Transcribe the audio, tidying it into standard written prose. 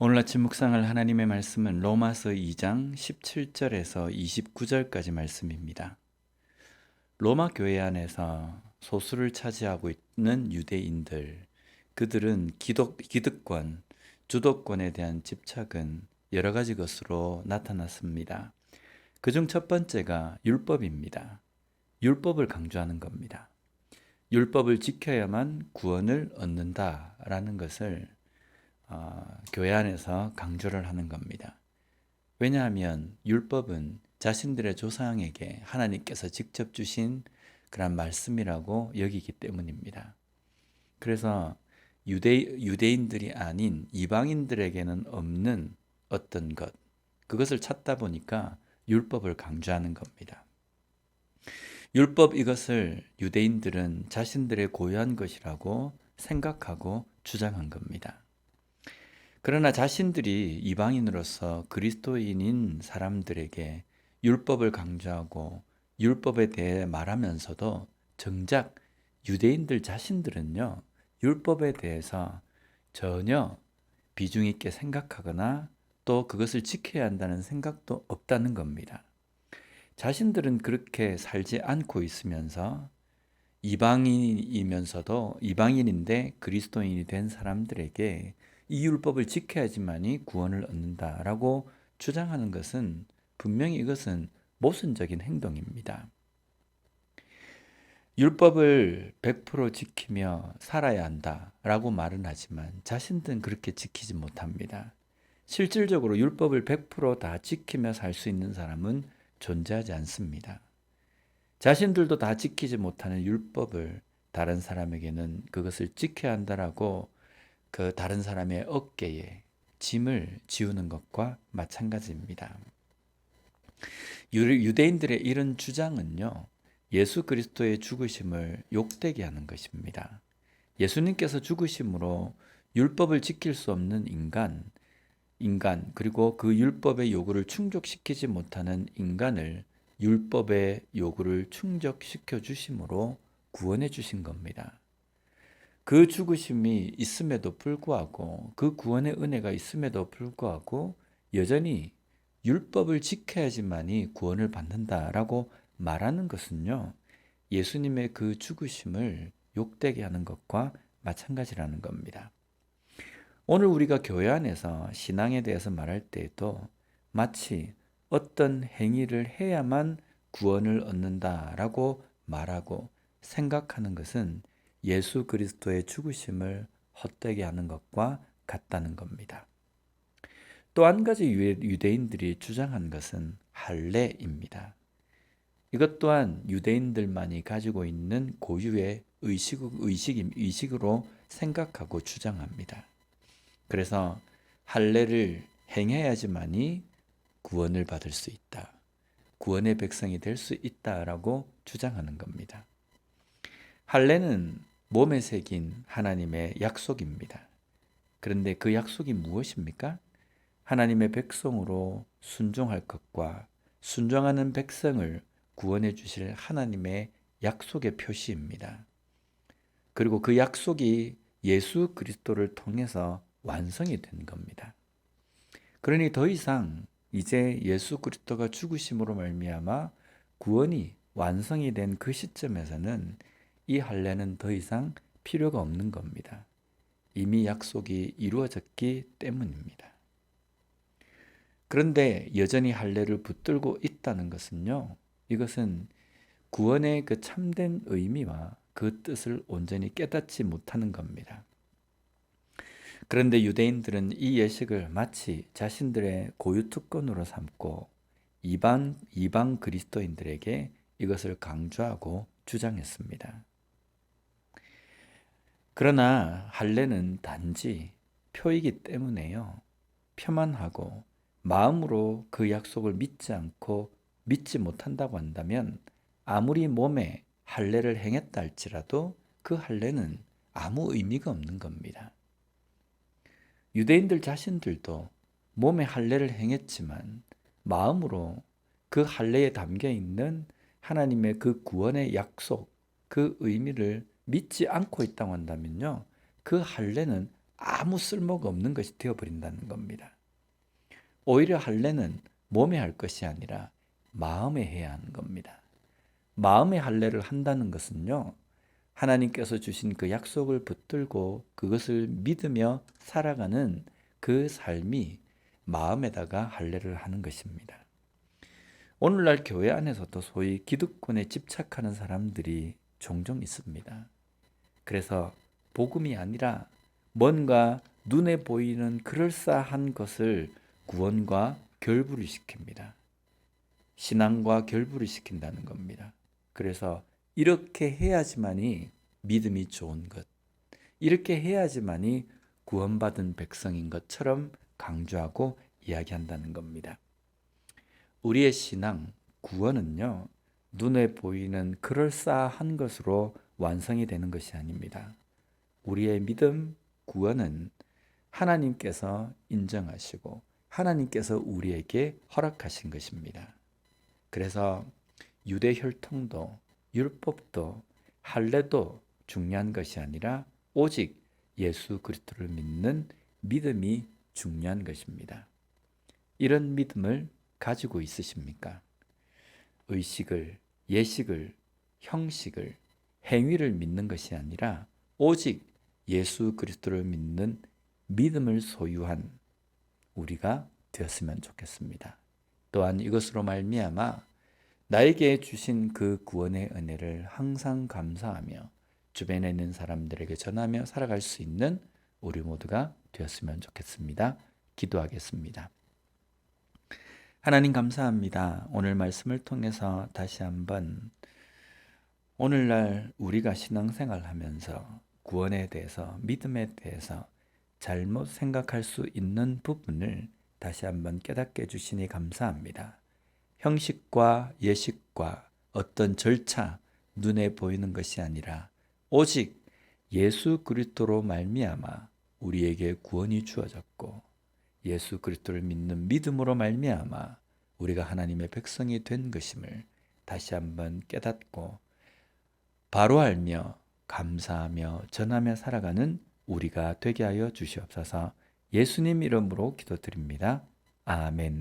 오늘 아침 묵상할 하나님의 말씀은 로마서 2장 17절에서 29절까지 말씀입니다. 로마 교회 안에서 소수를 차지하고 있는 유대인들, 그들은 기득권, 주도권에 대한 집착은 여러 가지 것으로 나타났습니다. 그중 첫 번째가 율법입니다. 율법을 강조하는 겁니다. 율법을 지켜야만 구원을 얻는다라는 것을 교회 안에서 강조를 하는 겁니다. 왜냐하면 율법은 자신들의 조상에게 하나님께서 직접 주신 그런 말씀이라고 여기기 때문입니다. 그래서 유대인들이 아닌 이방인들에게는 없는 어떤 것, 그것을 찾다 보니까 율법을 강조하는 겁니다. 율법 이것을 유대인들은 자신들의 고유한 것이라고 생각하고 주장한 겁니다. 그러나 자신들이 이방인으로서 그리스도인인 사람들에게 율법을 강조하고 율법에 대해 말하면서도 정작 유대인들 자신들은요, 율법에 대해서 전혀 비중 있게 생각하거나 또 그것을 지켜야 한다는 생각도 없다는 겁니다. 자신들은 그렇게 살지 않고 있으면서 이방인인데 그리스도인이 된 사람들에게 이 율법을 지켜야지만이 구원을 얻는다라고 주장하는 것은 분명히 이것은 모순적인 행동입니다. 율법을 100% 지키며 살아야 한다라고 말은 하지만 자신들은 그렇게 지키지 못합니다. 실질적으로 율법을 100%다 지키며 살 수 있는 사람은 존재하지 않습니다. 자신들도 다 지키지 못하는 율법을 다른 사람에게는 그것을 지켜야 한다라고 그 다른 사람의 어깨에 짐을 지우는 것과 마찬가지입니다. 유대인들의 이런 주장은요, 예수 그리스도의 죽으심을 욕되게 하는 것입니다. 예수님께서 죽으심으로 율법을 지킬 수 없는 인간 그리고 그 율법의 요구를 충족시키지 못하는 인간을 율법의 요구를 충족시켜 주심으로 구원해 주신 겁니다. 그 죽으심이 있음에도 불구하고 그 구원의 은혜가 있음에도 불구하고 여전히 율법을 지켜야지만이 구원을 받는다라고 말하는 것은요, 예수님의 그 죽으심을 욕되게 하는 것과 마찬가지라는 겁니다. 오늘 우리가 교회 안에서 신앙에 대해서 말할 때에도 마치 어떤 행위를 해야만 구원을 얻는다라고 말하고 생각하는 것은 예수 그리스도의 죽으심을 헛되게 하는 것과 같다는 겁니다. 또 한 가지 유대인들이 주장한 것은 할례입니다. 이것 또한 유대인들만이 가지고 있는 고유의 의식으로 생각하고 주장합니다. 그래서 할례를 행해야지만이 구원을 받을 수 있다. 구원의 백성이 될 수 있다라고 주장하는 겁니다. 할례는 몸에 새긴 하나님의 약속입니다. 그런데 그 약속이 무엇입니까? 하나님의 백성으로 순종할 것과 순종하는 백성을 구원해 주실 하나님의 약속의 표시입니다. 그리고 그 약속이 예수 그리스도를 통해서 완성이 된 겁니다. 그러니 더 이상 이제 예수 그리스도가 죽으심으로 말미암아 구원이 완성이 된 그 시점에서는 이 할례는 더 이상 필요가 없는 겁니다. 이미 약속이 이루어졌기 때문입니다. 그런데 여전히 할례를 붙들고 있다는 것은요, 이것은 구원의 그 참된 의미와 그 뜻을 온전히 깨닫지 못하는 겁니다. 그런데 유대인들은 이 예식을 마치 자신들의 고유 특권으로 삼고 이방 그리스도인들에게 이것을 강조하고 주장했습니다. 그러나 할례는 단지 표이기 때문에요, 표만하고 마음으로 그 약속을 믿지 못한다고 한다면 아무리 몸에 할례를 행했다 할지라도 그 할례는 아무 의미가 없는 겁니다. 유대인들 자신들도 몸에 할례를 행했지만 마음으로 그 할례에 담겨 있는 하나님의 그 구원의 약속, 그 의미를 믿지 않고 있다고 한다면요, 그 할례는 아무 쓸모가 없는 것이 되어버린다는 겁니다. 오히려 할례는 몸에 할 것이 아니라 마음에 해야 하는 겁니다. 마음의 할례를 한다는 것은요, 하나님께서 주신 그 약속을 붙들고 그것을 믿으며 살아가는 그 삶이 마음에다가 할례를 하는 것입니다. 오늘날 교회 안에서도 소위 기득권에 집착하는 사람들이 종종 있습니다. 그래서 복음이 아니라 뭔가 눈에 보이는 그럴싸한 것을 구원과 결부를 시킵니다. 신앙과 결부를 시킨다는 겁니다. 그래서 이렇게 해야지만이 믿음이 좋은 것, 이렇게 해야지만이 구원받은 백성인 것처럼 강조하고 이야기한다는 겁니다. 우리의 신앙, 구원은요, 눈에 보이는 그럴싸한 것으로 완성이 되는 것이 아닙니다. 우리의 믿음, 구원은 하나님께서 인정하시고 하나님께서 우리에게 허락하신 것입니다. 그래서 유대 혈통도 율법도 할례도 중요한 것이 아니라 오직 예수 그리스도를 믿는 믿음이 중요한 것입니다. 이런 믿음을 가지고 있으십니까? 의식을, 예식을, 형식을, 행위를 믿는 것이 아니라 오직 예수 그리스도를 믿는 믿음을 소유한 우리가 되었으면 좋겠습니다. 또한 이것으로 말미암아 나에게 주신 그 구원의 은혜를 항상 감사하며 주변에 있는 사람들에게 전하며 살아갈 수 있는 우리 모두가 되었으면 좋겠습니다. 기도하겠습니다. 하나님 감사합니다. 오늘 말씀을 통해서 다시 한번 오늘날 우리가 신앙생활하면서 구원에 대해서, 믿음에 대해서 잘못 생각할 수 있는 부분을 다시 한번 깨닫게 해주시니 감사합니다. 형식과 예식과 어떤 절차, 눈에 보이는 것이 아니라 오직 예수 그리스도로 말미암아 우리에게 구원이 주어졌고 예수 그리스도를 믿는 믿음으로 말미암아 우리가 하나님의 백성이 된 것임을 다시 한번 깨닫고 바로 알며 감사하며 전하며 살아가는 우리가 되게 하여 주시옵소서. 예수님 이름으로 기도드립니다. 아멘.